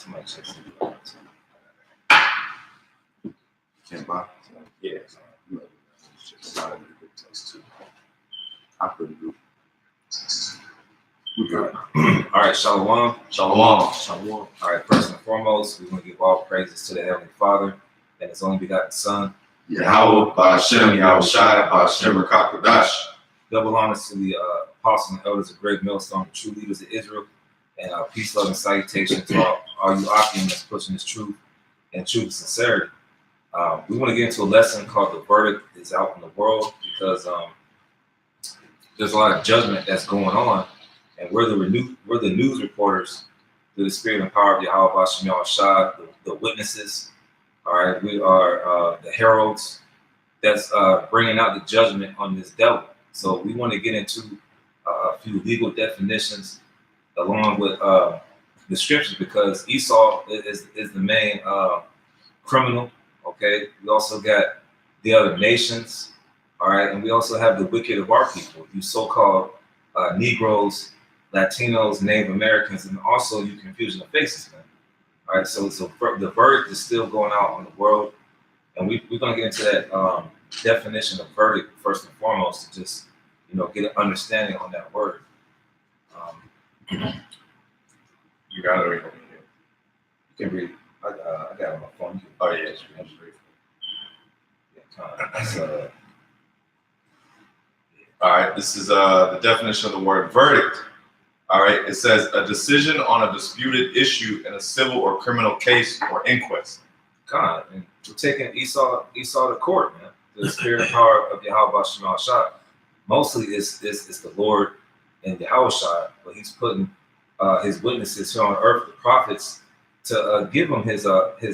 Somebody check something. Can't buy. Yeah. It's not a good taste too. I couldn't do. We're good. All right, Shalom. Shalom. Shalom. All right, first and foremost, we want to give all praises to the Heavenly Father and His only begotten Son. YAHAWAH, BAHASHAM, YAHAWASHI, BAHASHAM, Rakakadash. Double honors to the apostles and elders of Great Millstone, the true leaders of Israel, and peace, love, and salutation to all you Akim that's pushing this truth and truth and sincerity. We want to get into a lesson called "The Verdict is Out in the World" because there's a lot of judgment that's going on, and we're the news reporters through the spirit and power of YAHAWASHI, YAHAWASHI, the witnesses. All right, we are the heralds that's bringing out the judgment on this devil. So we want to get into a few legal definitions along with the scriptures because Esau is the main criminal. Okay, we also got the other nations. All right, and we also have the wicked of our people, you so-called Negroes, Latinos, Native Americans, and also you confusion of faces, man. All right, so the verdict is still going out on the world, and we're going to get into that definition of verdict first and foremost to just get an understanding on that word. You got it right over here. You can read. I got it on my phone. Oh yeah, it's all right. This is the definition of the word verdict. All right, it says a decision on a disputed issue in a civil or criminal case or inquest. God, and we're taking Esau to court, man. The spirit and power of YAHAWASHI, YAHAWASHI. Mostly it's the Lord and YAHAWASHI, but He's putting His witnesses here on earth, the prophets, to give Him His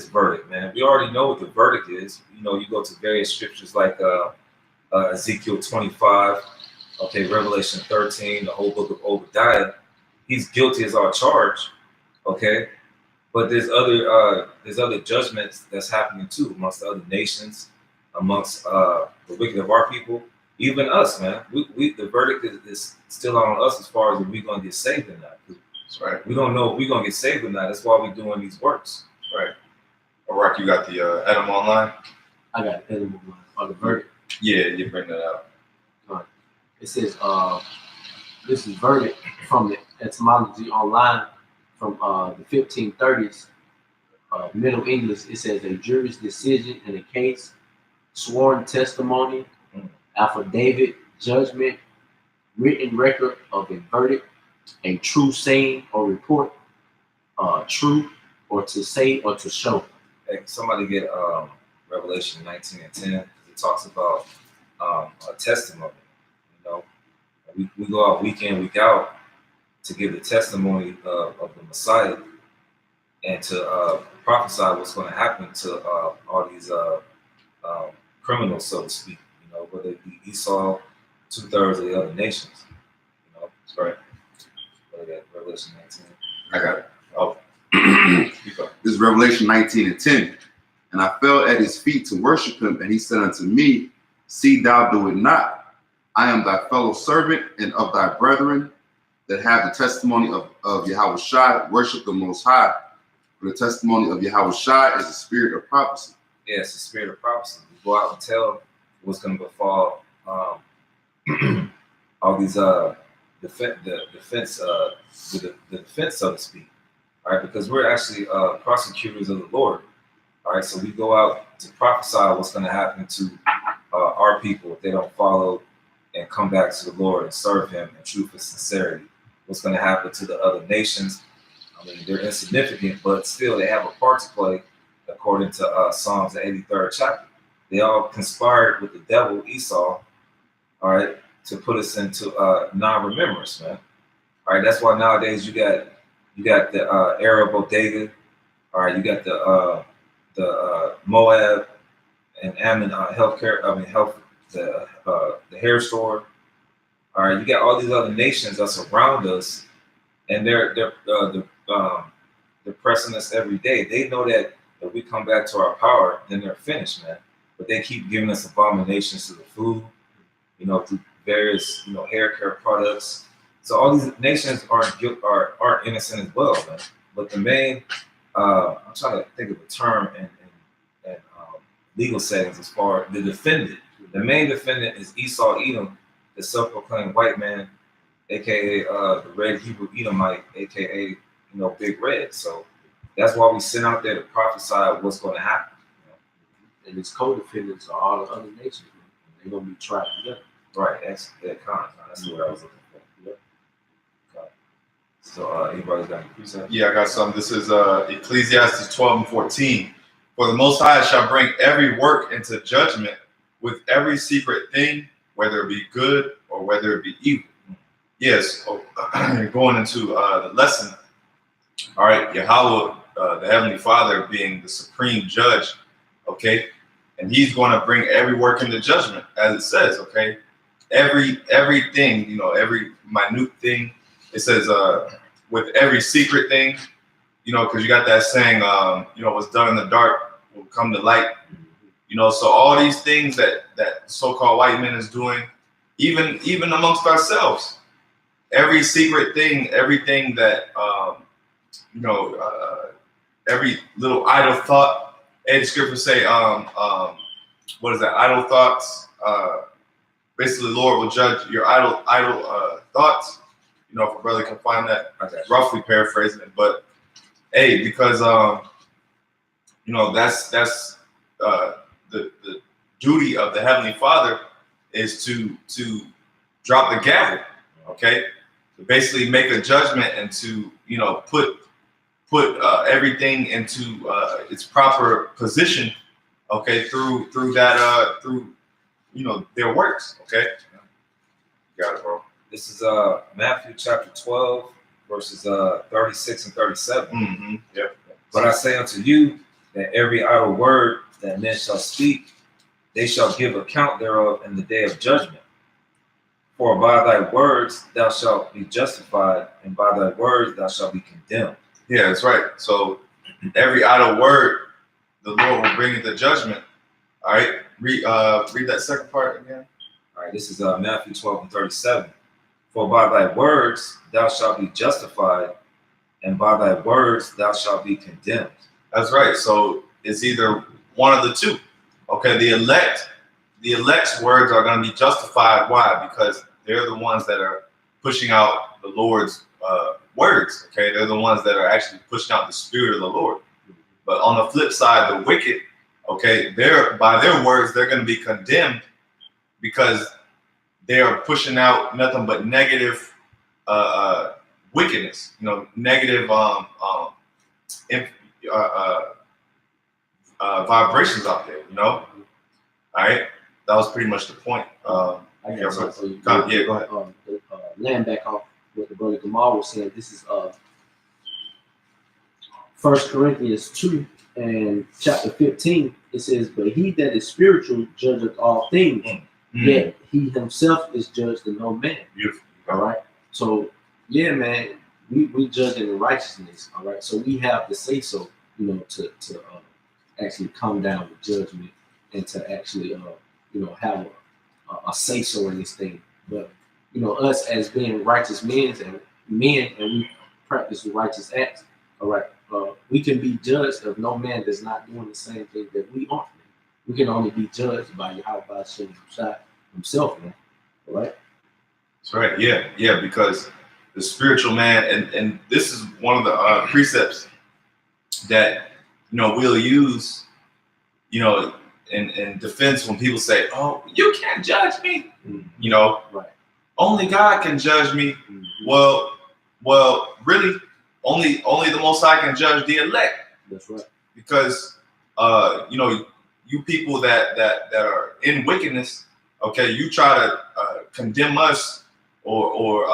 verdict, man. We already know what the verdict is. You go to various scriptures like Ezekiel 25, okay, Revelation 13, the whole book of Obadiah. He's guilty as our charge, okay. But there's other judgments that's happening too amongst the other nations, amongst the wicked of our people, even us, man. We the verdict is still on us as far as if we're gonna get saved or not. That's right. We don't know if we're gonna get saved or not. That's why we're doing these works. Right. Rock, you got the Edom online? I got Edom online. On the verdict. Yeah, you bring that out. All right. It says this is verdict from the etymology online from the 1530s. Middle English, it says a jury's decision in a case, sworn testimony, affidavit, judgment, written record of a verdict, a true saying or report, true or to say or to show. Hey, somebody get Revelation 19 and 10. It talks about a testimony. We go out week in, week out to give the testimony of the Messiah and to prophesy what's going to happen to all these criminals, so to speak. Whether it be Esau, 2/3 of the other nations. That's right. Revelation 19. I got it. Oh, This is Revelation 19 and 10. And I fell at his feet to worship him, and he said unto me, see thou do it not. I am thy fellow servant and of thy brethren that have the testimony of YAHAWASHI, worship the Most High. For the testimony of YAHAWASHI is the spirit of prophecy. Yeah, it's the spirit of prophecy. We go out and tell what's going to befall all these defense, so to speak. All right, because we're actually prosecutors of the Lord. All right, so we go out to prophesy what's going to happen to our people if they don't follow and come back to the Lord and serve Him in truth and sincerity. What's going to happen to the other nations? I mean, they're insignificant, but still they have a part to play, according to Psalms, the 83rd chapter. They all conspired with the devil, Esau, all right, to put us into non-remembrance, man. All right, that's why nowadays you got the Arab bodega, all right, you got the Moab and Ammon the hair store. All right, you got all these other nations that's around us, and they're pressing us every day. They know that if we come back to our power, then they're finished, man. But they keep giving us abominations to the food, through various, hair care products. So all these nations aren't innocent as well, man. But the main I'm trying to think of a term in legal settings as far as the defendant. The main defendant is Esau Edom, the self-proclaimed white man, aka the red Hebrew Edomite, aka Big Red. So that's why we sent out there to prophesy what's going to happen. And his co-defendants are all the other nations. They're gonna be tried together. Right. That's that kind. That's what I was looking for. Yep. Okay. So anybody's got any precepts? Yeah, I got some. This is Ecclesiastes 12:14. For the Most High shall bring every work into judgment with every secret thing, whether it be good or whether it be evil. Yes, going into the lesson. All right, YAHAWAH, the Heavenly Father, being the supreme judge, okay, and He's going to bring every work into judgment, as it says, okay. Everything, every minute thing. It says, with every secret thing, because you got that saying, what's done in the dark will come to light. So all these things that so-called white men is doing, even amongst ourselves, every secret thing, everything that every little idle thought. The scripture say, what is that? Idle thoughts. Basically, the Lord will judge your idle thoughts. If a brother can find that, roughly paraphrasing it, but hey, because that's the duty of the Heavenly Father is to drop the gavel, okay, to basically make a judgment and to put everything into its proper position, okay, through that through their works, okay. You got it, bro. This is Matthew chapter 12, verses 36 and 37. Mm-hmm. Yep. But I say unto you that every idle word that men shall speak, they shall give account thereof in the day of judgment. For by thy words thou shalt be justified, and by thy words thou shalt be condemned. Yeah, that's right. So every idle word the Lord will bring into judgment. All right. Read that second part again. All right, this is Matthew 12 and 37. For by thy words thou shalt be justified, and by thy words thou shalt be condemned. That's right. So it's either one of the two. Okay, the elect's words are going to be justified. Why? Because they're the ones that are pushing out the Lord's words. Okay, they're the ones that are actually pushing out the Spirit of the Lord. But on the flip side, the wicked, okay, by their words they're going to be condemned because they are pushing out nothing but negative wickedness, negative vibrations out there, All right, that was pretty much the point. I got something for you. Yeah, go ahead. Land back off what the brother Gamal was saying. This is 1 Corinthians 2 and chapter 15. It says, but he that is spiritual judgeth all things, yet he himself is judged of no man. Beautiful. All right. So yeah, man, we judge in righteousness. All right. So we have to say so, to actually come down with judgment and to actually have a say so in this thing. But us as being righteous men and we practice the righteous acts. All right. We can be judged if no man is not doing the same thing that we aren't. We can only be judged by YAHAWASHI himself, man. All right. That's right. Yeah, because the spiritual man, and this is one of the precepts that we'll use, in defense when people say, "Oh, you can't judge me," Right. Only God can judge me. Mm-hmm. Well, really, only the Most High can judge the elect. That's right. Because you people that are in wickedness, okay, you try to condemn us or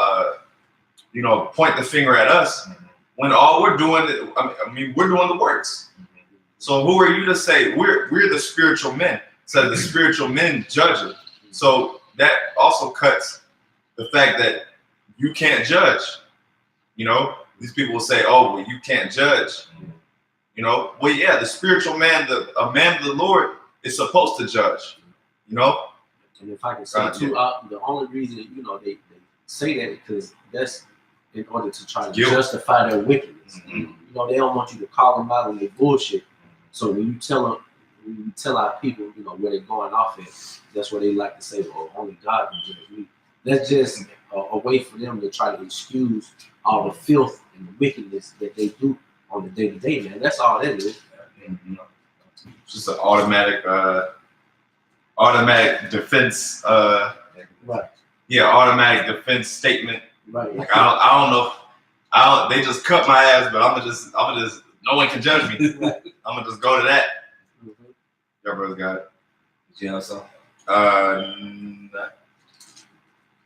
point the finger at us when all we're doing, we're doing the works. So who are you to say we're the spiritual men? So the spiritual men judge it. So that also cuts the fact that you can't judge. These people will say, "Oh, well, you can't judge." Well, yeah, the spiritual man, a man of the Lord, is supposed to judge. And if I can say too, the only reason they say that is because that's in order to try to Guilt. justify their wickedness. Mhm. You know, they don't want you to call them out on their bullshit. So when you tell our people, you know, where they're going off at, that's what they like to say, well, only God can judge me. That's just a way for them to try to excuse all the filth and the wickedness that they do on the day-to-day, man. That's all that is. Mhm. Just an automatic defense. Right. Yeah, automatic defense statement. Right. Like I don't know. They just cut my ass, but I'm gonna just. No one can judge me. I'm gonna just go to that. Mhm. Your brother got it. Did you have something?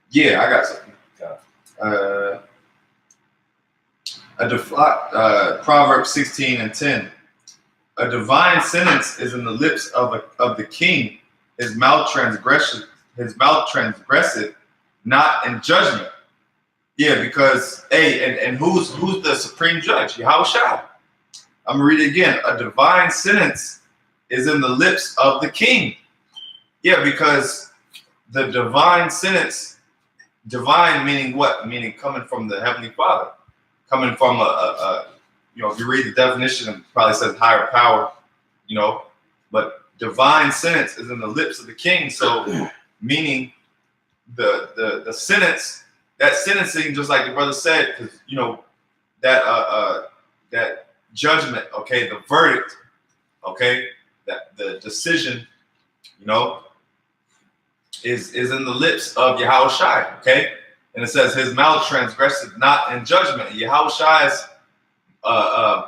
Yeah, I got something. Proverbs 16:10. A divine sentence is in the lips of the king. His mouth transgresseth not in judgment. Yeah, because and who's the supreme judge? YAHAWASHI. I'm gonna read it again. A divine sentence is in the lips of the king. Yeah, because the divine sentence, divine meaning what? Meaning coming from the Heavenly Father, coming from you know, if you read the definition, it probably says higher power, you know, but divine sentence is in the lips of the king. So meaning the sentence, that sentencing, just like the brother said, because you know that judgment, okay, the verdict, okay, that the decision, you know, is in the lips of YAHAWASHI, okay, and it says his mouth transgresseth not in judgment. YAHAWASHI's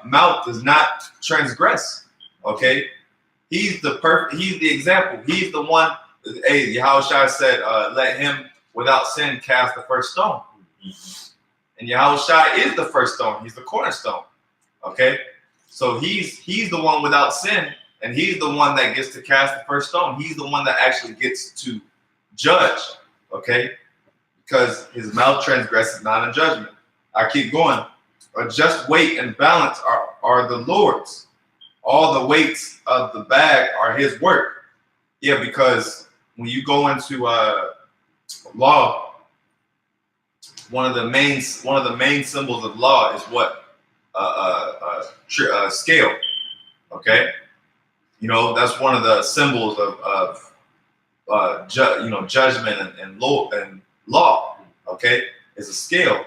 mouth does not transgress, okay. He's the example. He's the one. Hey, YAHAWASHI said, "Let him without sin cast the first stone." And YAHAWASHI is the first stone. He's the cornerstone. Okay, so he's the one without sin, and he's the one that gets to cast the first stone. He's the one that actually gets to judge. Okay, because his mouth transgresses not in judgment. I keep going. A just weight and balance are the Lord's. All the weights of the bag are his work. Yeah, because when you go into law, one of the main symbols of law is what? Scale. Okay, you know, that's one of the symbols of judgment and law. Okay, it's a scale.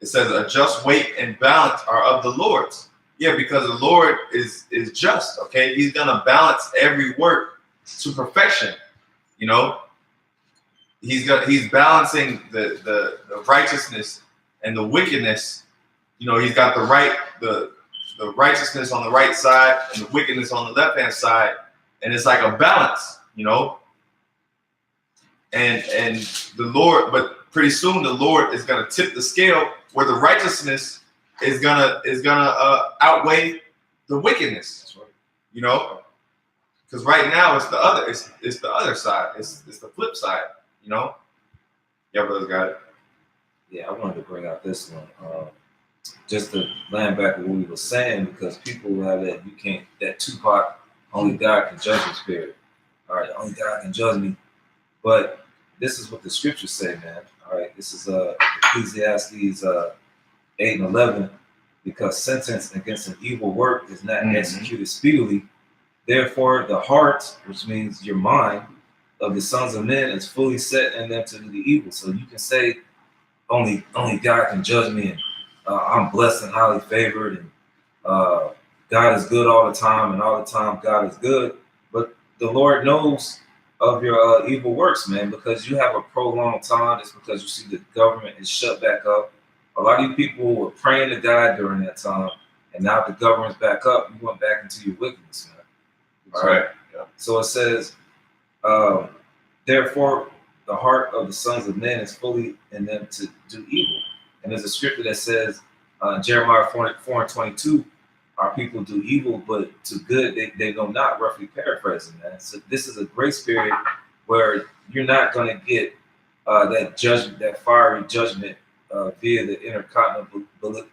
It says a just weight and balance are of the Lord's. Yeah, because the Lord is just. Okay, he's gonna balance every work to perfection. You know, he's balancing the righteousness and the wickedness. You know, he's got the righteousness on the right side and the wickedness on the left hand side, and it's like a balance. You know, and the Lord, but pretty soon the Lord is gonna tip the scale where the righteousness is gonna outweigh the wickedness. You know, because right now it's the other side. It's the flip side. You know. Yeah, brothers got it. Yeah, I wanted to bring out this one. Just to land back to what we were saying, because people have that Tupac, only God can judge the spirit. All right, only God can judge me. But this is what the scriptures say, man. All right, this is Ecclesiastes 8:11. Because sentence against an evil work is not executed speedily, therefore the heart, which means your mind, of the sons of men is fully set in them to do the evil. So you can say only God can judge me, and I'm blessed and highly favored, and God is good all the time, and all the time God is good. But the Lord knows of your evil works, man, because you have a prolonged time. It's because you see the government is shut back up. A lot of you people were praying to God during that time, and now the government's back up. You went back into your wickedness, man. All right. Yeah. So it says, therefore, the heart of the sons of men is fully in them to do evil. And there's a scripture that says, Jeremiah 4:22, our people do evil, but to good they know not, roughly paraphrasing, man. So this is a grace period where you're not going to get that judgment, that fiery judgment via the intercontinental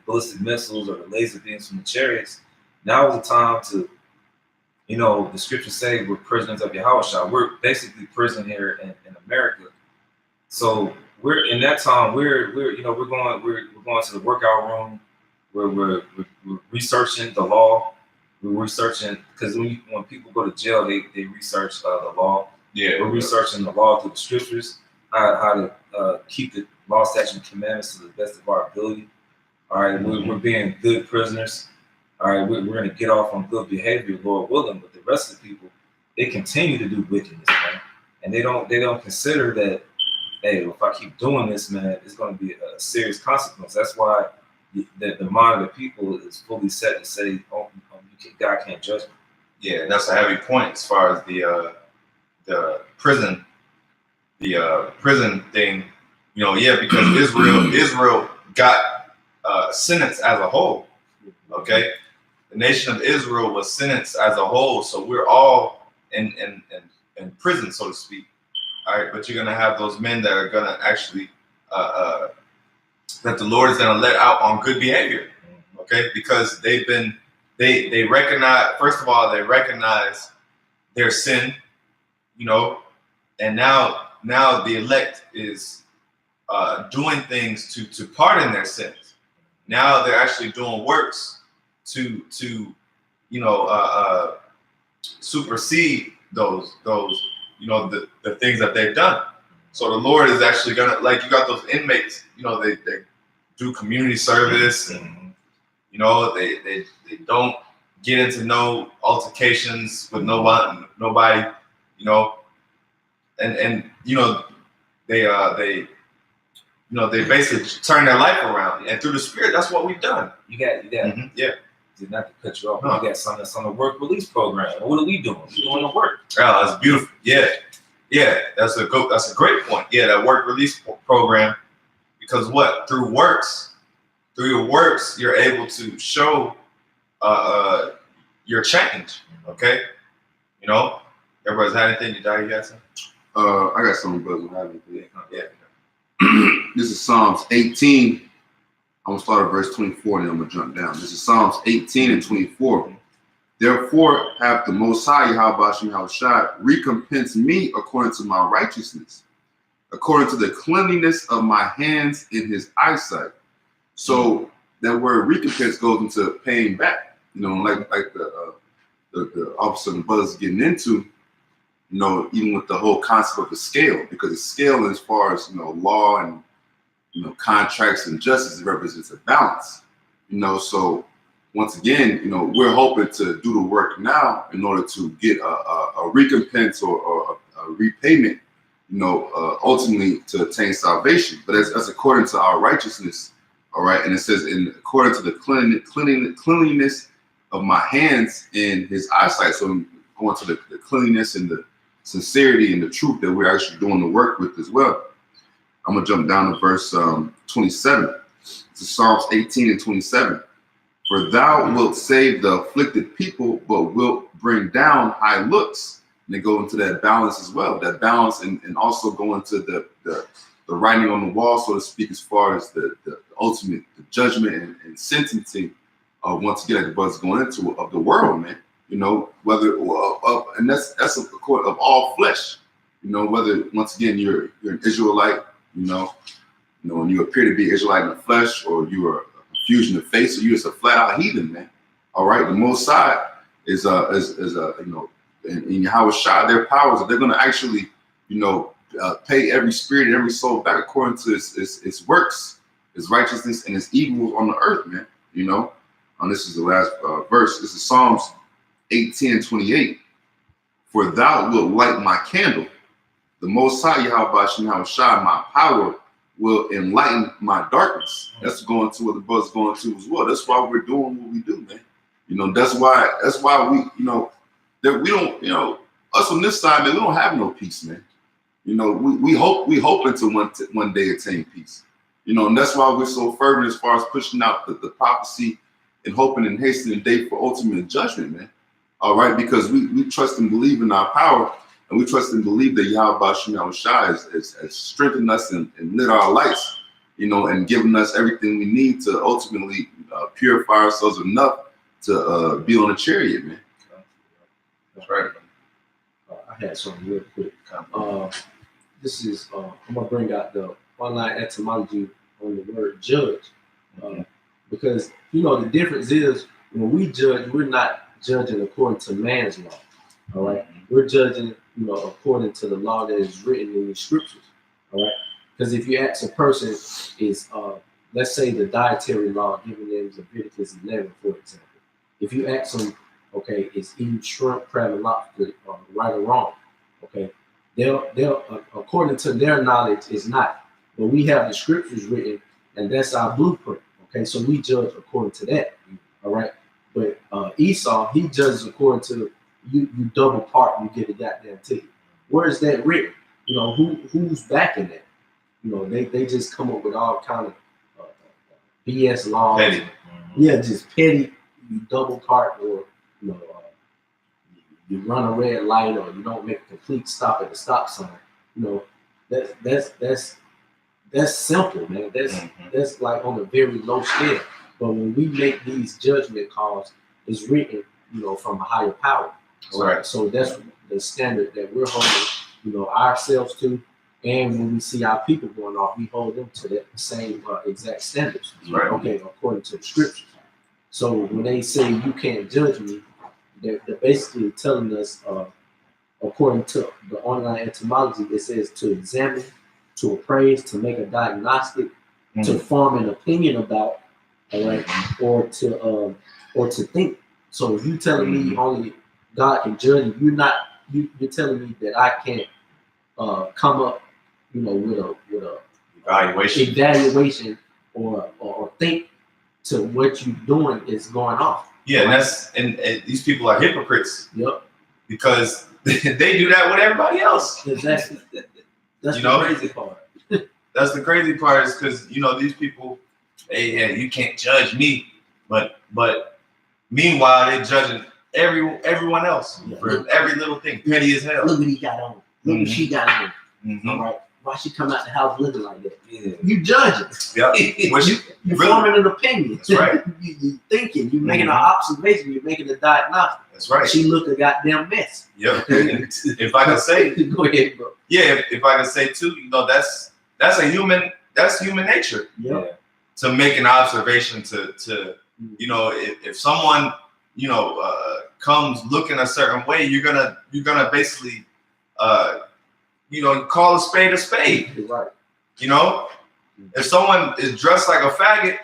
ballistic missiles or the laser beams from the chariots. Now is the time to, you know, the scriptures say we're prisoners of YAHAWASHI. We're basically prison here in America. So we're in that time. We're going to the workout room. We're researching the law. We're researching because when people go to jail, they research the law. Yeah, We're researching the law through the scriptures, how to keep the law, statutes, and commandments to the best of our ability. All right, we're being good prisoners. All right, we're going to get off on good behavior, Lord willing. But the rest of the people, they continue to do wickedness, man, and they don't consider that. Hey, if I keep doing this, man, it's going to be a serious consequence. That's why the mind of the people is fully set to say, "Oh, God can't judge me." Yeah, that's a heavy point as far as the prison thing. You know, yeah, because Israel got sentenced as a whole. Okay, the nation of Israel was sentenced as a whole, so we're all in prison, so to speak. All right, but you're gonna have those men that are gonna actually that the Lord is gonna let out on good behavior. Okay, because they recognize, first of all, they recognize their sin, you know, and now the elect is doing things to pardon their sins. Now they're actually doing works to supersede those the things that they've done. So the Lord is actually gonna, like, you got those inmates, you know, they do community service, and you know they don't get into no altercations with nobody, you know, and you know they basically turn their life around, and through the Spirit, that's what we've done. You got Yeah. Not to cut you off, but you got something that's on the work release program. What are we doing? We're doing the work. Oh, that's beautiful. Yeah, that's a great point. Yeah, that work release program, because what, through your works, you're able to show your change. Okay, you know, everybody's had anything you got some? I got something, brother. Yeah. This is Psalms 18. I'm gonna start at verse 24 and then I'm gonna jump down. This is Psalms 18 and 24. Therefore hath the Most High, YAHAWASHI, recompense me according to my righteousness, according to the cleanliness of my hands in his eyesight. So that word recompense goes into paying back. You know, like the officer and the brothers getting into, you know, even with the whole concept of the scale, because the scale, as far as, you know, law and, you know, contracts and justice, it represents a balance, you know. So once again, you know, we're hoping to do the work now in order to get a recompense or a repayment, you know, ultimately to attain salvation. But that's according to our righteousness, all right. And it says, according to the cleanliness of my hands in his eyesight. So I'm going to the cleanliness and the sincerity and the truth that we're actually doing the work with as well. I'm gonna jump down to verse 27. It's Psalms 18 and 27. For thou wilt save the afflicted people, but wilt bring down high looks. And they go into that balance as well. That balance, and also go into the writing on the wall, so to speak, as far as the ultimate judgment and sentencing of, once again, like the brother's going into, of the world, man. You know, whether and that's a court of all flesh. You know, whether, once again, you're an Israelite, you know, and you appear to be Israelite in the flesh, or you are a confusion of faith, or you're just a flat out heathen, man. All right, the Most High is you know, in YAHAWASHI, their powers that they're going to actually, you know, pay every spirit and every soul back according to its works, its righteousness, and its evils on the earth, man. You know, and this is the last verse. This is Psalms 18 and 28. For thou wilt light my candle. The Most High, YAHAWASHI, my power, will enlighten my darkness. That's going to what the brother's going to as well. That's why we're doing what we do, man. You know, that's why we, you know, that we don't, you know, us on this side, man, we don't have no peace, man. You know, we hoping to one day attain peace. You know, and that's why we're so fervent as far as pushing out the prophecy and hoping and hastening the day for ultimate judgment, man. All right, because we trust and believe in our power. And we trust and believe that YAHAWASHI has strengthened us and lit our lights, you know, and given us everything we need to ultimately purify ourselves enough to be on a chariot, man. That's right. I had something real quick. This is I'm gonna bring out the online etymology on the word judge, because the difference is when we judge, we're not judging according to man's law. All right, we're judging, according to the law that is written in the scriptures. All right, because if you ask a person, is let's say the dietary law given in Leviticus 11, for example, if you ask them, okay, is eating shrimp, crab, and lobster right or wrong? Okay, they'll according to their knowledge is not, but we have the scriptures written, and that's our blueprint. Okay, so we judge according to that. All right, but Esau, he judges according to you double part, you get a goddamn ticket. Where is that written? Who's backing that? They just come up with all kind of BS laws. Petty. Yeah, just petty. You double park, or you run a red light, or you don't make a complete stop at the stop sign. That's simple, man. That's like on a very low scale. But when we make these judgment calls, it's written, from a higher power. Right. So that's the standard that we're holding, ourselves to. And when we see our people going off, we hold them to that same exact standards. Right. Okay, according to the scriptures. So when they say you can't judge me, they're basically telling us, according to the online etymology, it says to examine, to appraise, to make a diagnostic, to form an opinion about, all right, or to think. So if you telling me only God can judge you, you're telling me that I can't come up, with a evaluation or think to what you're doing is going off. Yeah, and these people are hypocrites. Yep. Because they do that with everybody else. Exactly. That's the crazy part. That's the crazy part, is because these people, hey, you can't judge me, but meanwhile they're judging everyone else for every little thing, petty as hell. Look what he got on. Look what she got on. All right. Why she come out the house looking like that? Yeah. You judging. Yeah. You're really forming an opinion. That's right. You thinking. You're making an observation. You're making a diagnostic. That's right. She looked a goddamn mess. Yep. If I can say, go ahead, bro. Yeah. If I can say too, that's human nature. Yeah. To make an observation, to if someone comes looking a certain way, you're gonna basically call a spade a spade. Right. If someone is dressed like a faggot,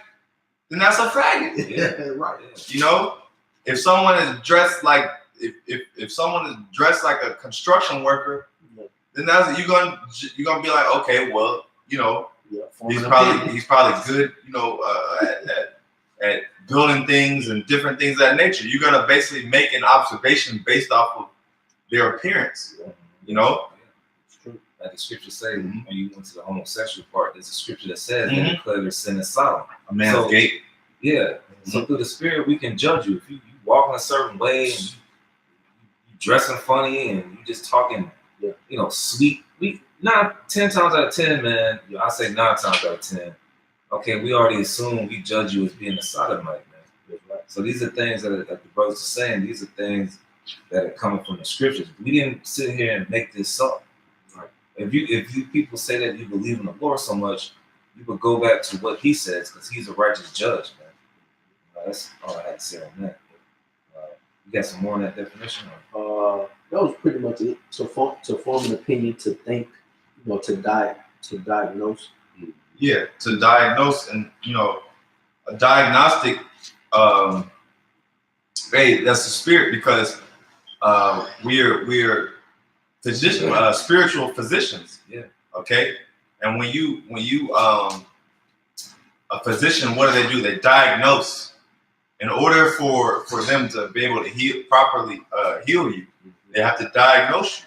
then that's a faggot. Yeah. Right. If someone is dressed like if someone is dressed like a construction worker, then that's you're gonna be like, okay, well, he's probably good, at building things and different things of that nature. You're gonna basically make an observation based off of their appearance. It's true. Like the scripture say, when you went to the homosexual part, there's a scripture that says they declare their sin as Sodom. A man's gate. Yeah. So through the spirit, we can judge you. If you walk in a certain way and you dressing funny and you just talking, sweet. 10 times out of 10, man, I say 9 times out of 10. Okay, we already assume we judge you as being a sodomite, man. So these are things that the brothers are saying. These are things that are coming from the scriptures. We didn't sit here and make this up. Right? If you people say that you believe in the Lord so much, you would go back to what He says, because He's a righteous judge, man. That's all I had to say on that. You got some more on that definition? That was pretty much it. To form an opinion, to think, to diagnose. Yeah, to diagnose, and a diagnostic. Hey, that's the spirit, because we're spiritual physicians. Yeah. Okay. And when you a physician, what do? They diagnose. In order for them to be able to properly heal you, they have to diagnose you.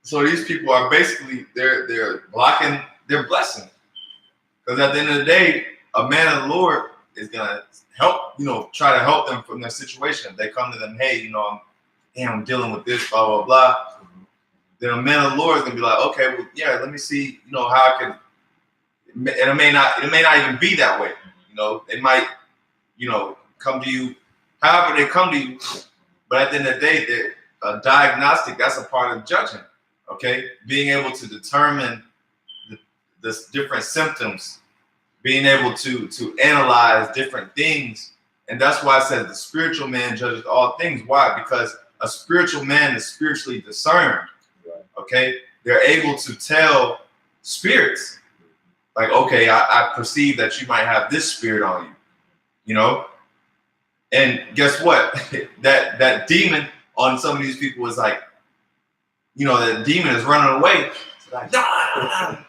So these people are basically they're blocking their blessing, because at the end of the day, a man of the Lord is gonna help, try to help them from their situation. They come to them, hey, I'm dealing with this, blah blah blah. Then a man of the Lord is gonna be like, okay, well, yeah, let me see, how I can. And it may not even be that way. They might, come to you, however they come to you. But at the end of the day, a diagnostic, that's a part of judgment. Okay, being able to determine different symptoms, being able to analyze different things. And that's why it says the spiritual man judges all things. Why? Because a spiritual man is spiritually discerned. Okay, they're able to tell spirits. Like, okay, I perceive that you might have this spirit on you, you know? And guess what? that demon on some of these people is like, you know, that demon is running away. It's like,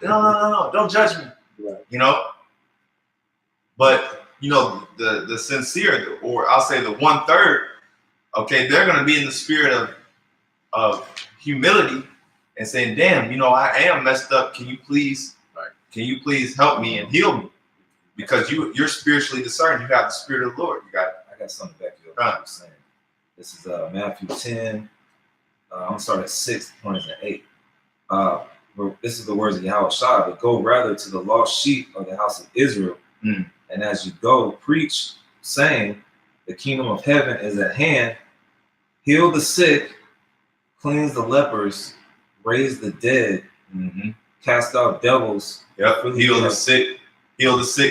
no, don't judge me, you know? But, you know, the sincere, or I'll say the 1/3, okay, they're going to be in the spirit of humility and saying, damn, you know, I am messed up. Can you please help me and heal me? Because you're spiritually discerned. You got the spirit of the Lord. I got something back here. I'm saying. This is Matthew 10. I'm going to start at 6, points at 8. This is the words of YAHAWASHI, but go rather to the lost sheep of the house of Israel. And as you go, preach, saying, the kingdom of heaven is at hand. Heal the sick, cleanse the lepers, raise the dead, cast out devils. Yep. Heal the sick,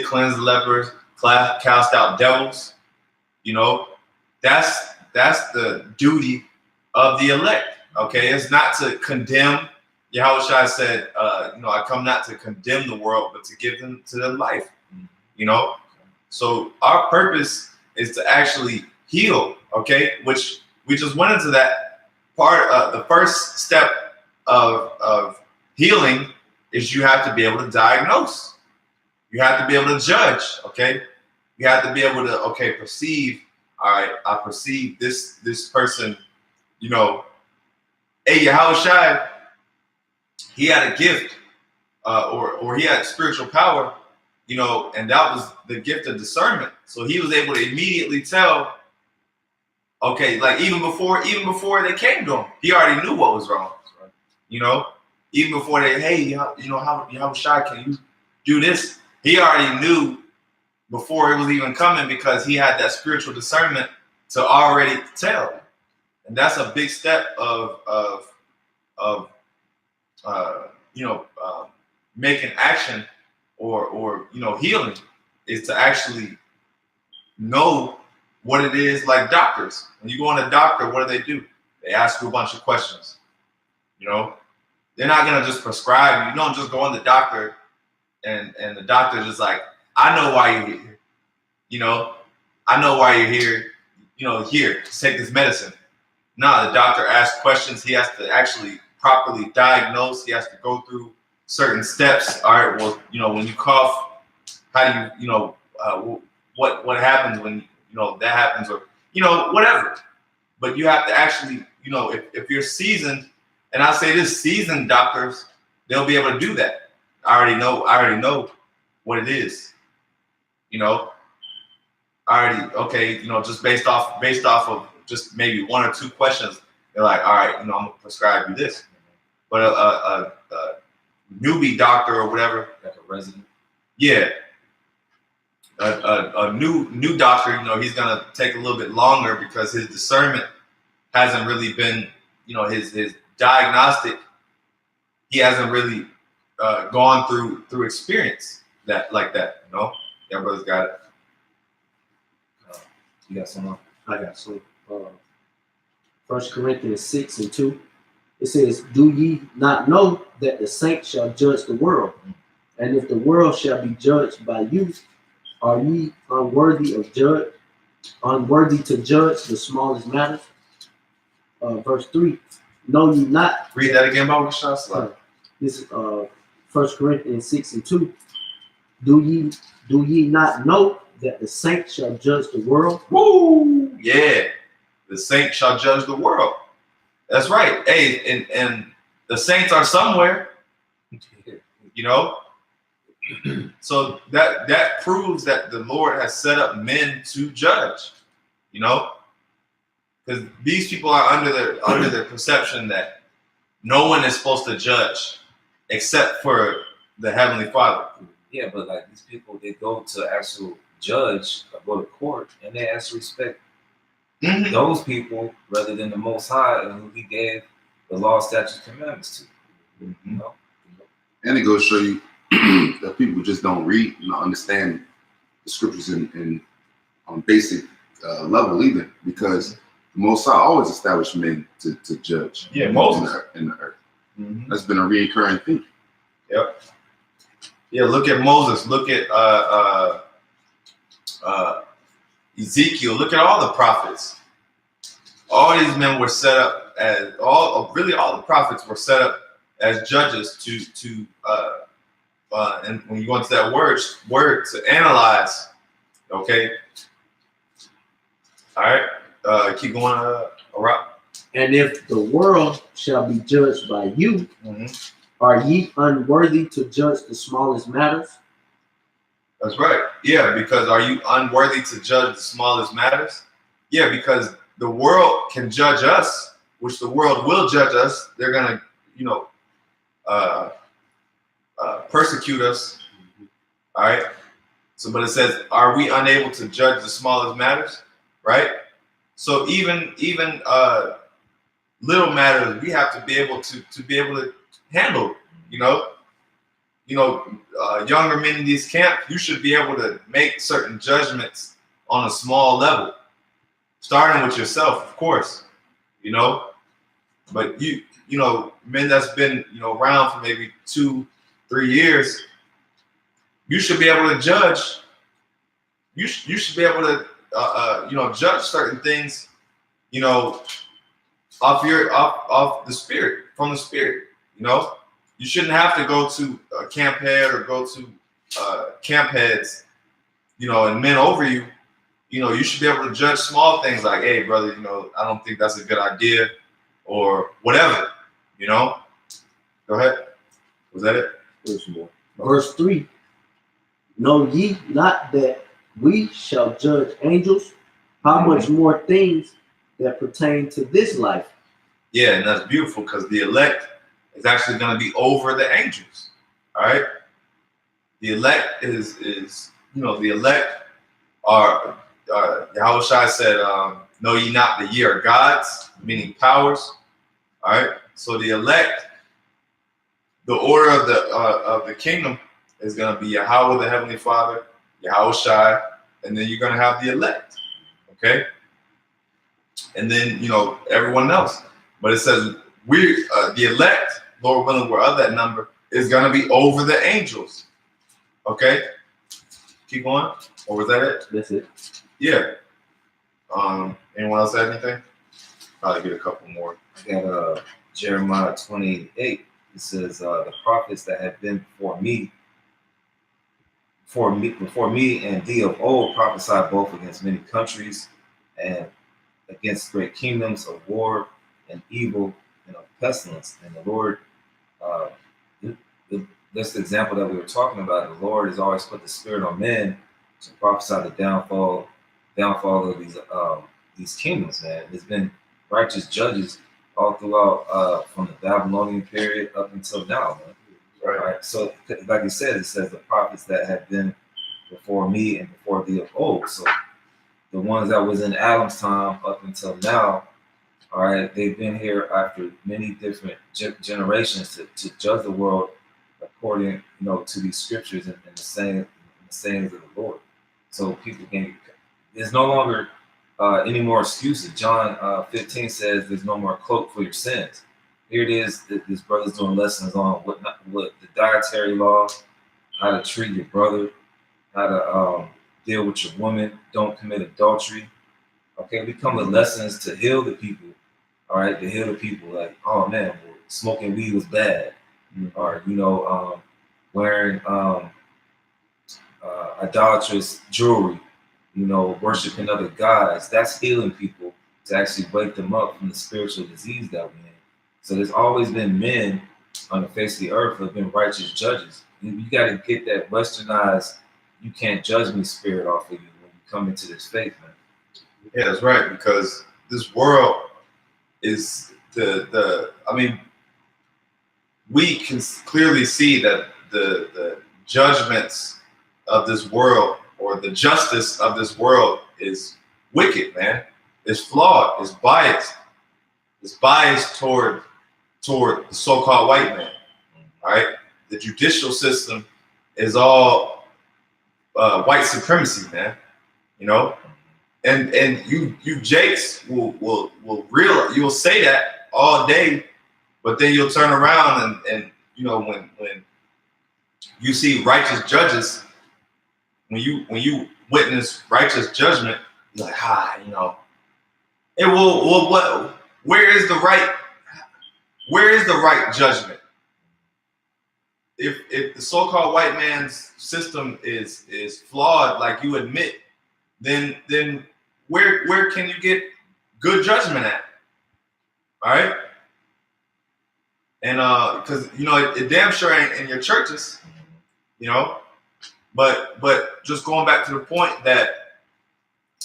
cleanse the lepers, cast out devils. You know, that's the duty of the elect. Okay, it's not to condemn. Yahushua said, you know, I come not to condemn the world, but to give them to the life. You know, so our purpose is to actually heal. Okay, which we just went into that part. The first step of healing is you have to be able to diagnose. You have to be able to judge. Okay, you have to be able to perceive. All right, I perceive this person. You know, hey, Yahushua, he had a gift, or he had spiritual power. You know, and that was the gift of discernment. So he was able to immediately tell. Okay, like even before they came to him, he already knew what was wrong. You know, even before they, hey, you know, how shy can you do this? He already knew before it was even coming because he had that spiritual discernment to already tell. And that's a big step of making action or you know, healing, is to actually know what it is. Like doctors, when you go on a doctor, what do? They ask you a bunch of questions. You know, they're not gonna just prescribe you. You don't just go on the doctor and the doctor's just like, I know why you're here. You know, I know why you're here. You know, here, take this medicine. No, the doctor asks questions. He has to actually properly diagnose. He has to go through certain steps. All right, well, you know, when you cough, how do you know, what happens when, you know, that happens, or, you know, whatever. But you have to actually, you know, if you're seasoned, and I say this, seasoned doctors, they'll be able to do that. I already know what it is. You know, you know, just based off of just maybe one or two questions, they're like, all right, you know, I'm gonna prescribe you this. But a newbie doctor or whatever, Like a resident. Yeah. A new doctor, you know, he's gonna take a little bit longer because his discernment hasn't really been, you know, his diagnostic, he hasn't really gone through experience like that, you know. Yeah, brother's got it. You got some more? I got some. 1 Corinthians 6:2. It says, do ye not know that the saints shall judge the world? And if the world shall be judged by you, are ye unworthy to judge the smallest matters? Verse 3. Know ye not. Read that again, Bible shots. This is 1 Corinthians 6:2. Do ye not know that the saints shall judge the world? Woo! Yeah. The saints shall judge the world. That's right. Hey, and the saints are somewhere, you know. So that proves that the Lord has set up men to judge, you know, because these people are under the perception that no one is supposed to judge except for the Heavenly Father. Yeah, but like these people, they go to actual judge or go to court, and they actually respect those people rather than the Most High, and who He gave the law, statutes, commandments to. You know? And it goes to show you that people just don't read and understand the scriptures in on basic level either, because the Most High always established men to judge. Yeah, Moses in the earth. Mm-hmm. That's been a recurring thing. Yep. Yeah, look at Moses. Look at Ezekiel. Look at all the prophets. All these men were set up as all the prophets were set up as judges to and when you go into that word to analyze. Okay. All right. Keep going. Around. And if the world shall be judged by you, Mm-hmm. are ye unworthy to judge the smallest matters? That's right. Yeah, because are you unworthy to judge the smallest matters? Yeah, because the world can judge us, which the world will judge us. They're gonna, persecute us. All right. So, but it says, are we unable to judge the smallest matters? Right. So even little matters, we have to be able to handle. Younger men in these camps, you should be able to make certain judgments on a small level, starting with yourself, of course. But men that's been around for maybe 2-3 years, you should be able to judge. You should be able to judge certain things, off the spirit, from the spirit. You shouldn't have to go to a camp head or go to camp heads, and men over you. You should be able to judge small things like, hey, brother, I don't think that's a good idea, or whatever. Go ahead. Was that it? Verse 3. Know ye not that we shall judge angels? How much more things that pertain to this life? Yeah, and that's beautiful, because the elect is actually going to be over the angels. All right. The elect is the elect are YAHAWASHI said, know ye not the ye are gods, meaning powers. All right. So the elect, the order of the kingdom is going to be Yahweh, the Heavenly Father, YAHAWASHI, and then you're going to have the elect. Okay. And then, everyone else. But it says the elect, Lord willing, we're of that number, is going to be over the angels. Okay. Keep going. Or was that it? That's it. Yeah. Anyone else have anything? Probably get a couple more. I got Jeremiah 28. It says, the prophets that have been before me and thee of old prophesied both against many countries and against great kingdoms of war and evil and of pestilence. And the Lord, that's the example that we were talking about. The Lord has always put the spirit on men to prophesy the downfall of these kingdoms, man. There's been righteous judges all throughout from the Babylonian period up until now, man. Right. So, like you said, it says the prophets that have been before me and before thee of old. So, the ones that was in Adam's time up until now, all right, they've been here after many different generations to judge the world according, to these scriptures and the sayings of the Lord. So people can. There's no longer any more excuses. John 15 says there's no more cloak for your sins. Here it is. This brother's doing lessons on what the dietary law, how to treat your brother, how to deal with your woman, don't commit adultery. Okay, we come with lessons to heal the people. All right, to heal the people. Like, oh man, well, smoking weed was bad, or wearing idolatrous jewelry, worshiping other gods. That's healing people to actually wake them up from the spiritual disease that we're in. So there's always been men on the face of the earth who have been righteous judges. You got to get that westernized, you can't judge me spirit off of you when you come into this faith, man. Yeah, that's right, because this world is we can clearly see that the judgments of this world, or the justice of this world, is wicked, man. It's flawed. It's biased. It's biased toward the so-called white man. All right, the judicial system is all white supremacy, man. You know, and you Jakes will you'll say that all day, but then you'll turn around and you know when you see righteous judges, when you witness righteous judgment, you're like, you know, it will what? Where is the right judgment? If the so-called white man's system is flawed, like you admit, then where can you get good judgment at? All right, and because you know it damn sure ain't in your churches, you know. But just going back to the point that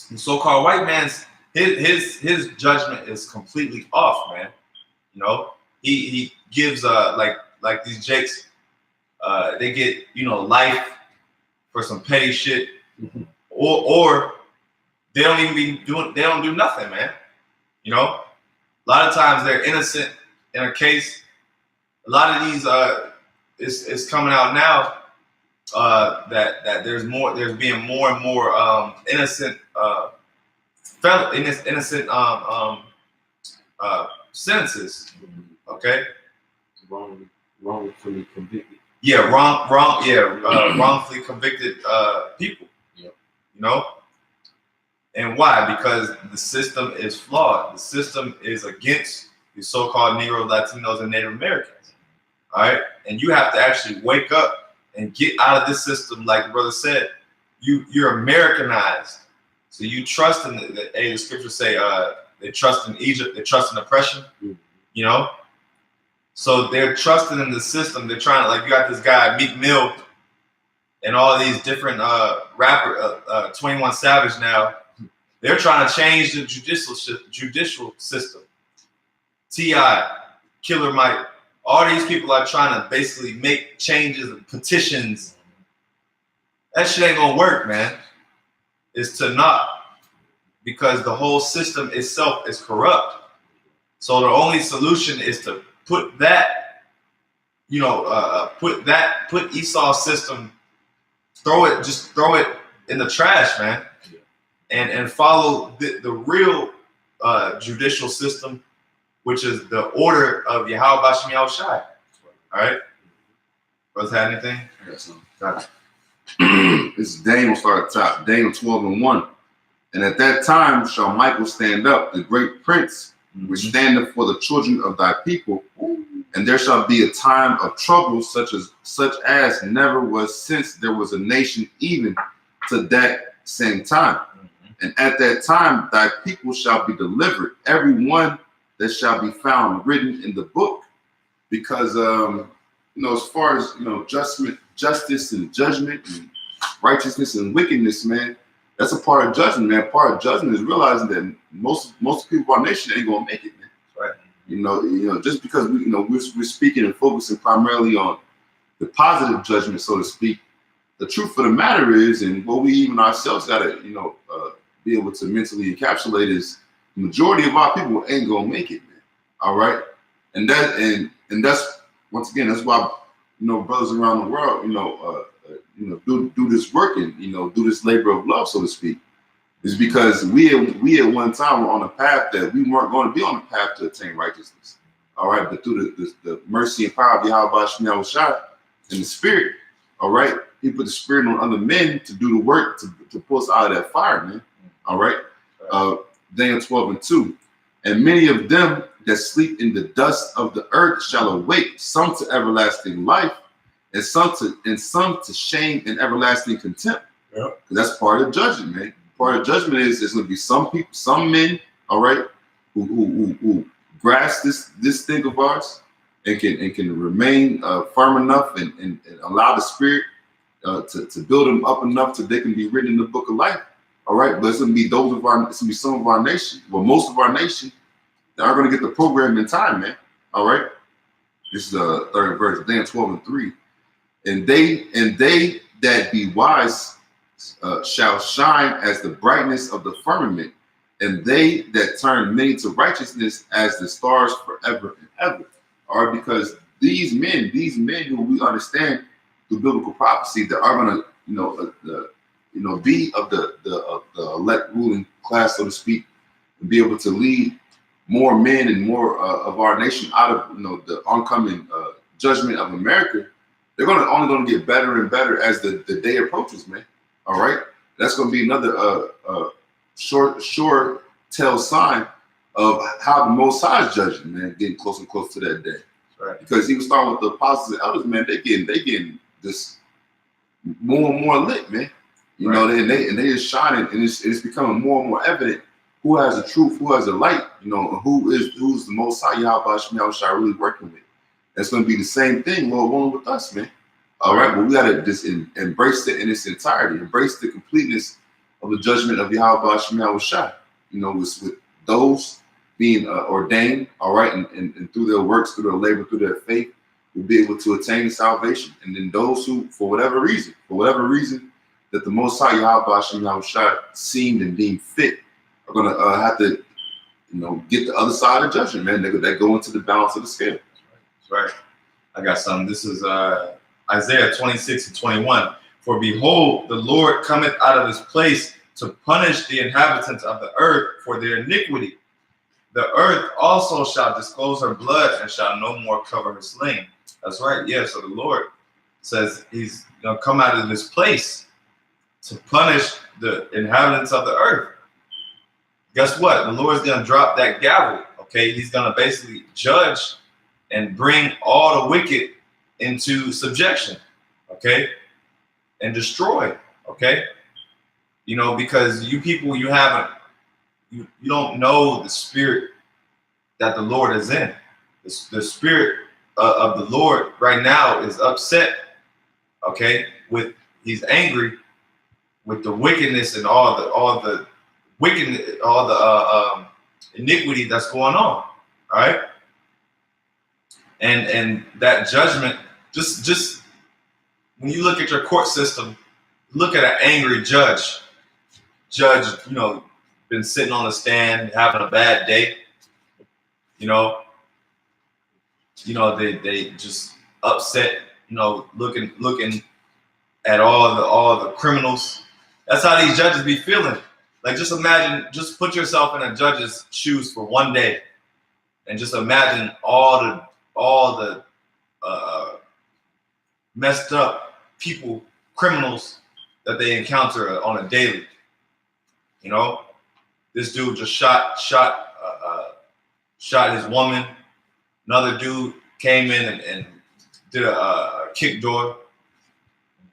the so-called white man's his judgment is completely off, man. You know, he gives like these Jakes, they get, you know, life for some petty shit, or they don't do nothing, man. You know, a lot of times they're innocent in a case. A lot of these it's coming out now that there's being more and more innocent sentences. Okay. Wrongfully convicted. Yeah, wrongfully convicted people. Yep. You know, and why? Because the system is flawed. The system is against the so-called Negro, Latinos, and Native Americans. All right, and you have to actually wake up and get out of this system. Like the brother said, you're Americanized. So you trust in the scriptures say they trust in Egypt, they trust in oppression. You know. So they're trusting in the system. They're trying to, like, you got this guy, Meek Mill, and all these different 21 Savage now. They're trying to change the judicial system. T.I., Killer Mike, all these people are trying to basically make changes and petitions. That shit ain't gonna work, man. It's to not, because the whole system itself is corrupt. So the only solution is to put that, you know, put Esau's system, throw it in the trash, man, and follow the real judicial system, which is the order of YAHAWASHI. All right, brothers, have anything? I got something. Got it. This is Daniel, start at the top. Daniel 12:1. And at that time shall Michael stand up, the great prince, which standeth for the children of thy people, and there shall be a time of trouble such as never was since there was a nation even to that same time. And at that time thy people shall be delivered, every one that shall be found written in the book. Because you know, as far as, you know, justice and judgment and righteousness and wickedness, man, that's a part of judgment, man. Part of judgment is realizing that most people of our nation ain't gonna make it, man. Right. You know, just because we're speaking and focusing primarily on the positive judgment, so to speak. The truth of the matter is, and what we even ourselves gotta, you know, be able to mentally encapsulate is, the majority of our people ain't gonna make it, man. All right, and that's once again, that's why, you know, brothers around the world, you know, do this work and, you know, do this labor of love, so to speak, is because we at one time were on a path that we weren't going to be on the path to attain righteousness. All right, but through the mercy and power of YAHAWASHI and the Spirit, all right, He put the Spirit on other men to do the work to pull us out of that fire, man. All right, Daniel 12:2, and many of them that sleep in the dust of the earth shall awake, some to everlasting life, and some to shame and everlasting contempt. Yeah. That's part of judgment, man. Part of judgment is there's going to be some people, some men, all right, who grasp this thing of ours and can remain firm enough and allow the Spirit to build them up enough so they can be written in the book of life. All right, but it's going to be some of our nation, well, most of our nation, that are going to get the program in time, man. All right, this is the third verse, Daniel 12:3. And they that be wise shall shine as the brightness of the firmament, and they that turn many to righteousness as the stars forever and ever. All right, because these men who we understand through biblical prophecy that are going to, be of the elect ruling class, so to speak, and be able to lead more men and more of our nation out of the oncoming judgment of America. They're only going to get better and better as the day approaches, man. All right, that's going to be another sure tell sign of how the Most High is judging, man, getting closer and closer to that day. Right. Because he was starting with the apostles and elders, man. They getting this more and more lit, man. You know, and they is shining, and it's becoming more and more evident who has the truth, who has the light, who's the Most High YAHAWASHI really working with. That's going to be the same thing, Lord willing, with us, man. All right, but we got to just embrace it in its entirety, embrace the completeness of the judgment of YAHAWASHI, with those being ordained, all right, and through their works, through their labor, through their faith, will be able to attain salvation. And then those who, for whatever reason that the Most High YAHAWASHI seemed and deemed fit, are going to have to, get the other side of judgment, man. They go into the balance of the scale. That's right. I got some. This is Isaiah 26:21. For behold, the Lord cometh out of his place to punish the inhabitants of the earth for their iniquity. The earth also shall disclose her blood and shall no more cover her slain. That's right. Yeah. So the Lord says he's going to come out of this place to punish the inhabitants of the earth. Guess what? The Lord's going to drop that gavel. Okay. He's going to basically judge and bring all the wicked into subjection. Okay. And destroy. Okay. Because you people, you don't know the spirit that the Lord is in. The spirit of the Lord right now is upset. Okay. He's angry with the wickedness and all the wickedness, all the iniquity that's going on. All right. And that judgment, just when you look at your court system, look at an angry judge, been sitting on the stand, having a bad day. They just upset, looking at all the criminals. That's how these judges be feeling. Like, just imagine, just put yourself in a judge's shoes for one day, and just imagine all the messed up people, criminals that they encounter on a daily. This dude just shot his woman. Another dude came in and did a kick door.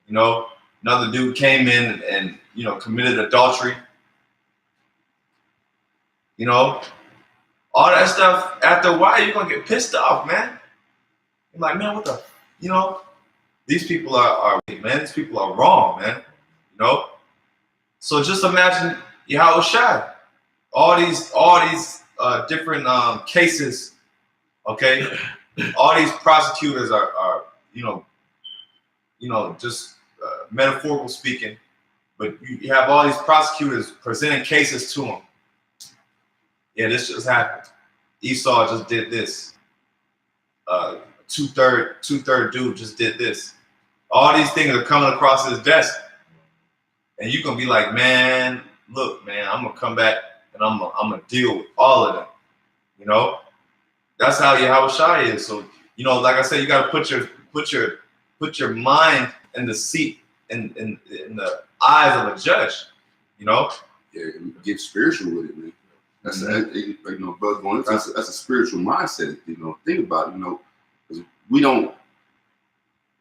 Another dude came in and committed adultery. All that stuff. After a while, you're gonna get pissed off, man. You're like, man, what the, these people are man. These people are wrong, man. So just imagine YAHAWASHI. All these different cases. Okay, all these prosecutors are just metaphorical speaking, but you have all these prosecutors presenting cases to them. Yeah, this just happened. Esau just did this. Two-third dude just did this. All these things are coming across his desk, and you gonna be like, man, look, man, I'm gonna come back and I'm gonna deal with all of them. That's how YAHAWASHI is. So, like I said, you gotta put your mind in the seat in the eyes of a judge. Yeah, get spiritual with it, man. That's brother going. That's a spiritual mindset. Think about it. Because we don't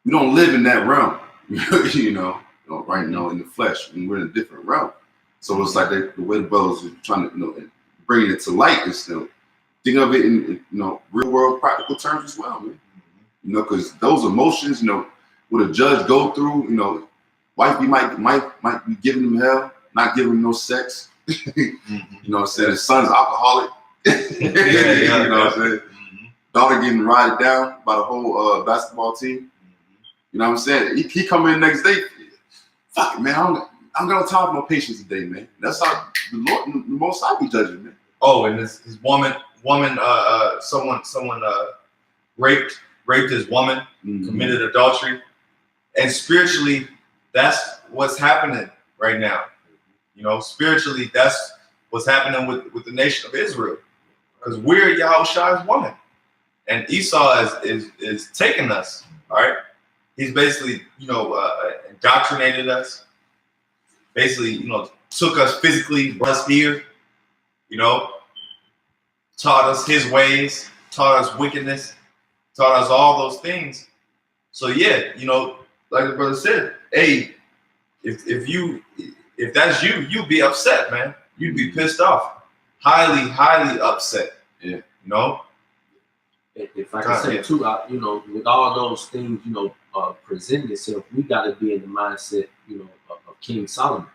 live in that realm. Right now in the flesh, and we're in a different realm. So it's like the way the brothers are trying to bring it to light is still think of it in real world practical terms as well, man. Because those emotions, what a judge go through, wife might be giving him hell, not giving him no sex. Saying his son's alcoholic. What I'm saying? Daughter getting rotted down by the whole basketball team. What I'm saying? He come in the next day. Fuck it, man. I'm gonna talk no patience today, man. That's how the Lord, the Most High be judging, man. Oh, and his woman, someone raped his woman, committed adultery. And spiritually, that's what's happening right now. You know, spiritually, that's what's happening with the nation of Israel. Because we're Yahawashi's woman. And Esau is taking us, all right? He's basically, indoctrinated us. Basically, took us physically, brought us here, taught us his ways, taught us wickedness, taught us all those things. So yeah, like the brother said, hey, if that's you, you'd be upset, man. You'd be pissed off, highly upset. Yeah, If I can say too, with all those things, presenting itself, we got to be in the mindset, of King Solomon.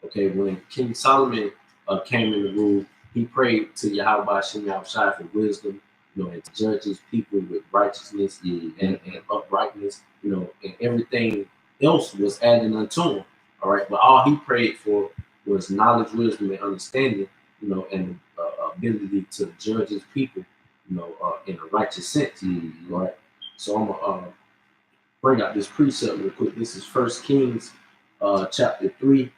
Okay, when King Solomon came in the rule, he prayed to YAHAWASHI for wisdom, and to judge his people with righteousness and uprightness, and everything else was added unto him. All right, but all he prayed for was knowledge, wisdom, and understanding, and ability to judge his people, in a righteous sense. Right. So I'm gonna bring out this precept real quick. This is 1 Kings chapter 3,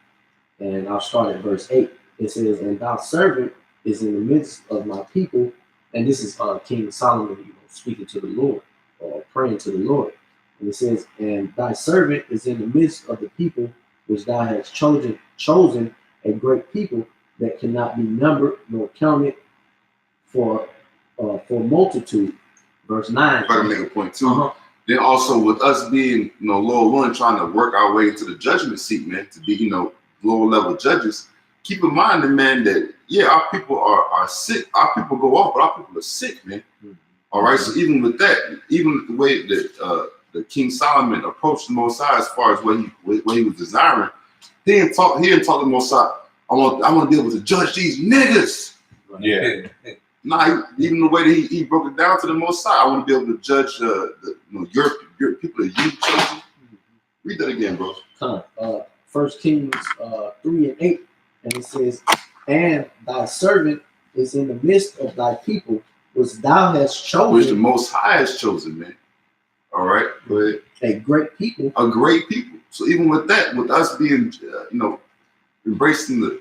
and I'll start at verse 8. It says, "And thy servant is in the midst of my people," and this is King Solomon, speaking to the Lord, or praying to the Lord. And it says, "And thy servant is in the midst of the people which thou hast chosen, a great people that cannot be numbered nor counted for multitude." Verse 9. If I can make a point too. Then also with us being, Lord willing, trying to work our way to the judgment seat, man, to be, lower level judges. Keep in mind, man, that our people are sick. Our people go off, but our people are sick, man. All right. So even with that, even the way that the King Solomon approached the Most High as far as what he was desiring, he didn't talk to the Most High. I want to be able to judge these niggas. Yeah. Nah, even the way that he broke it down to the Most High, I want to be able to judge your people that you chosen. Read that again, bro. 1 Kings 3 and 8, and it says, "And thy servant is in the midst of thy people, which thou hast chosen." Which the Most High has chosen, man. All right, go ahead. A great people. A great people. So even with that, with us being, embracing the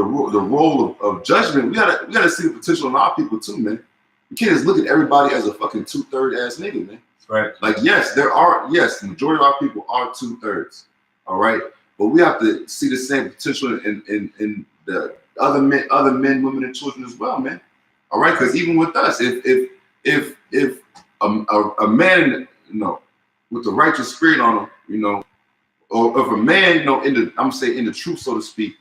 role of judgment, we gotta see the potential in our people too, man. You can't just look at everybody as a fucking 2/3 ass nigga, man. Right. Like, the majority of our people are 2/3. All right. But we have to see the same potential in the other men, women, and children as well, man. All right. Because even with us, if a man, with the righteous spirit on him, or if a man, in the truth, so to speak,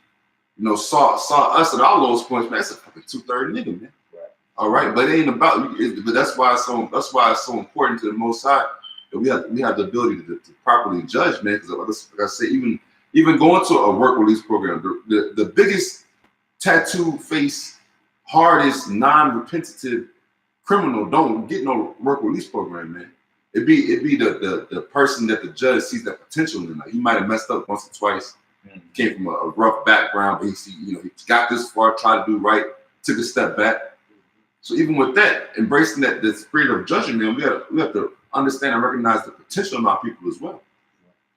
saw us at our lowest points, man, that's a fucking 2/3 nigga, man. Right. All right, but it ain't about. But that's why it's so important to the Most High that we have the ability to properly judge, man. Because like I say, even going to a work release program, the biggest tattoo face, hardest, non-repentative criminal don't get no work release program, man. It'd be the person that the judge sees that potential in. Like, he might have messed up once or twice. Came from a rough background, but he got this far, tried to do right, took a step back. So even with that, embracing the spirit of judgment, man, we have to understand and recognize the potential in our people as well.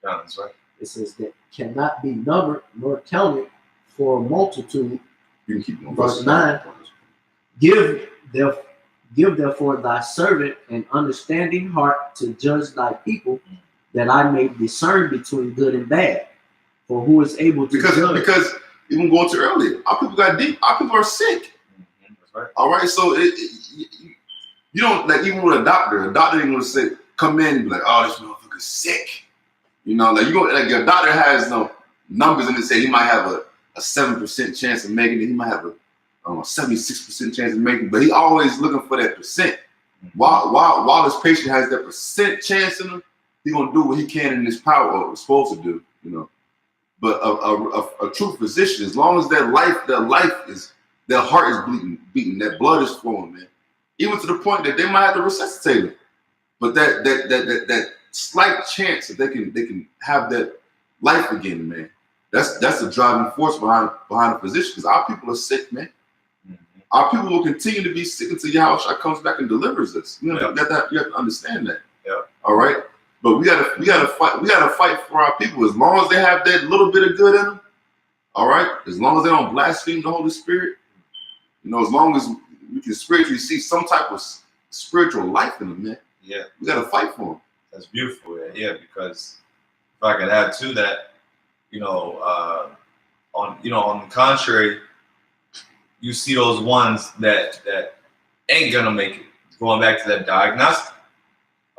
Yeah, that's right. It says that cannot be numbered nor counted for a multitude. You can keep going. Verse 9. Give therefore thy servant an understanding heart to judge thy people, that I may discern between good and bad. For who is able to judge? Because even going to earlier, our people got deep. Our people are sick. That's right. All right, so you don't, like, even with a doctor ain't gonna say, come in and be like, oh, this motherfucker's sick. Like, a doctor has no numbers in it, say he might have a 7% chance of making it. He might have a 76% chance of making it, but he always looking for that percent. While this patient has that percent chance in him, he gonna do what he can in his power, or is supposed to do. But a true physician, as long as their heart is beating, that blood is flowing, man. Even to the point that they might have to resuscitate him. But that slight chance that they can have that life again, man. That's the driving force behind the physician. Because our people are sick, man. Our people will continue to be sick until Yahawashi comes back and delivers us. You have to understand that. Yeah. All right. But we gotta fight for our people. As long as they have that little bit of good in them, all right. As long as they don't blaspheme the Holy Spirit, as long as we can spiritually see some type of spiritual life in them, man. Yeah, we gotta fight for them. that's beautiful. Yeah, because if I could add to that, on the contrary, you see those ones that ain't gonna make it. Going back to that diagnostic,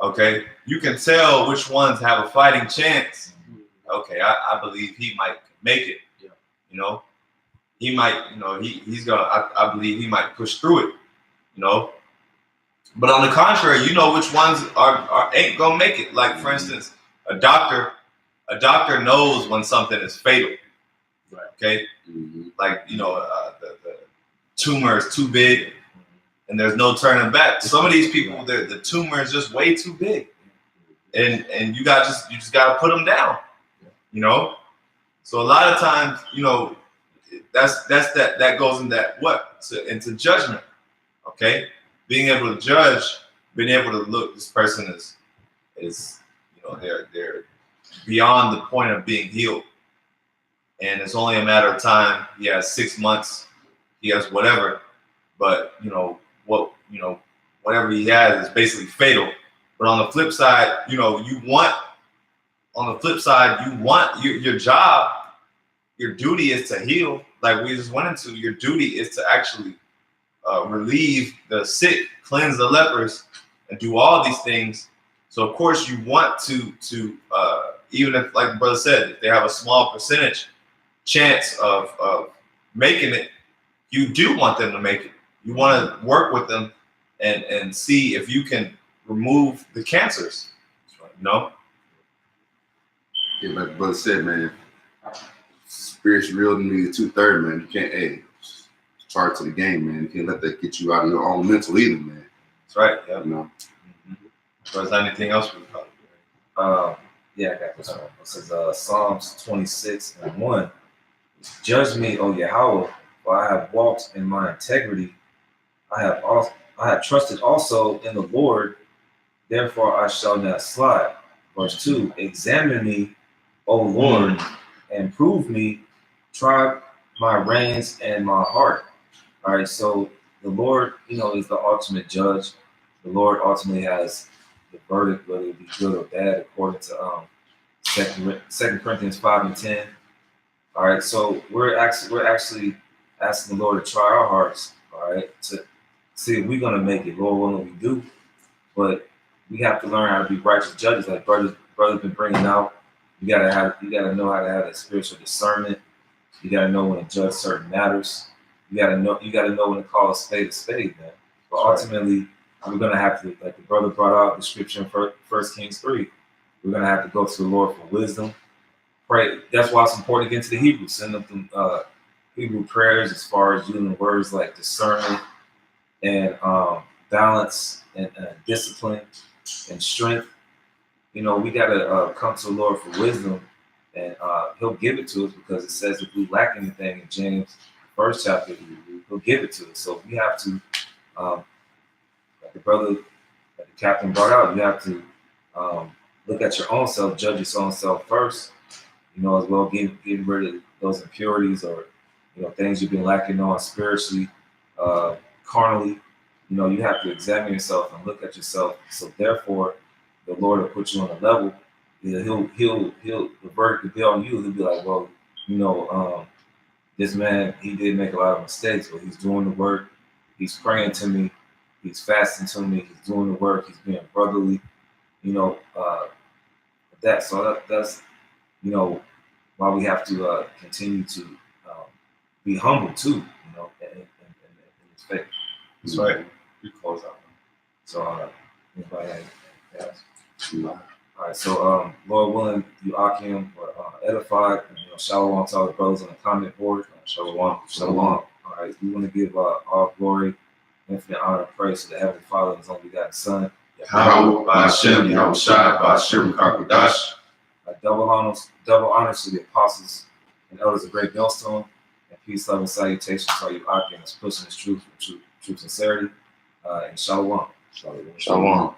okay, you can tell which ones have a fighting chance. Okay, I believe he might make it. Yeah. He might, he's gonna. I believe he might push through it. But on the contrary, which ones are ain't gonna make it. Like for instance, a doctor knows when something is fatal. Right. Okay. Mm-hmm. Like the tumor is too big, and there's no turning back. Some of these people, the tumor is just way too big, and you just gotta put them down. So a lot of times, that goes in into judgment. Okay, being able to judge, being able to look, this person is they're beyond the point of being healed, and it's only a matter of time. He has 6 months, he has whatever, but whatever he has is basically fatal. But on the flip side, you want your job, your duty is to heal. Like we just went into, your duty is to actually relieve the sick, cleanse the lepers, and do all these things. So of course you want to even if, like the brother said, if they have a small percentage chance of making it, you do want them to make it. You want to work with them and see if you can remove the cancers. Yeah, like the brother said, man, spirit's real to me, 2/3, man. You can't charge to the game, man. You can't let that get you out of your own mental either, man. That's right. Yeah. Mm-hmm. So is there anything else we can talk? Yeah, I got this one. This is Psalms 26:1. Judge me, O Yahawah, for I have walked in my integrity. I have trusted also in the Lord, therefore I shall not slide. Verse 2, examine me, O Lord, and prove me, try my reins and my heart. All right, so the Lord, is the ultimate judge. The Lord ultimately has the verdict, whether it be good or bad, according to 2 Corinthians 5:10. All right, so we're actually asking the Lord to try our hearts, all right, to see if we're gonna make it. Lord willing, we do, but we have to learn how to be righteous judges, like brothers been bringing out. You gotta know how to have that spiritual discernment. You gotta know when to judge certain matters. You gotta know when to call a spade, man. But ultimately, we're gonna have to, like the brother brought out the scripture in 1 Kings 3. We're gonna have to go to the Lord for wisdom. Pray. That's why it's important to get to the Hebrews. Send them Hebrew prayers as far as using words like discernment and balance and discipline and strength. We gotta come to the Lord for wisdom, and He'll give it to us, because it says if we lack anything in James, 1st chapter, He'll give it to us. So we have to, like the captain brought out, you have to look at your own self, judge your own self first. As well, getting rid of those impurities or things you've been lacking on spiritually, carnally. You have to examine yourself and look at yourself. So therefore, the Lord will put you on a level. He'll the verdict will be on you. He'll be like, well, this man, he did make a lot of mistakes, but he's doing the work. He's praying to me. He's fasting to me. He's doing the work. He's being brotherly. That's why we have to continue to be humble too, in His faith. That's right. We close out. So, anybody else? All right. So, Lord willing, you Akim were edified. Shalom to all the brothers on the comment board. Shalom. All right. We want to give all glory, infinite honor, and praise to the Heavenly Father and His only begotten Son. YAHAWAH, BAHASHAM, YAHAWASHI, BAHASHAM, Kakadash. Double honors to the apostles and elders of Great Millstone, and peace, love, and salutations to all you Akim that's pushing this truth with true sincerity. And shalom. Shalom.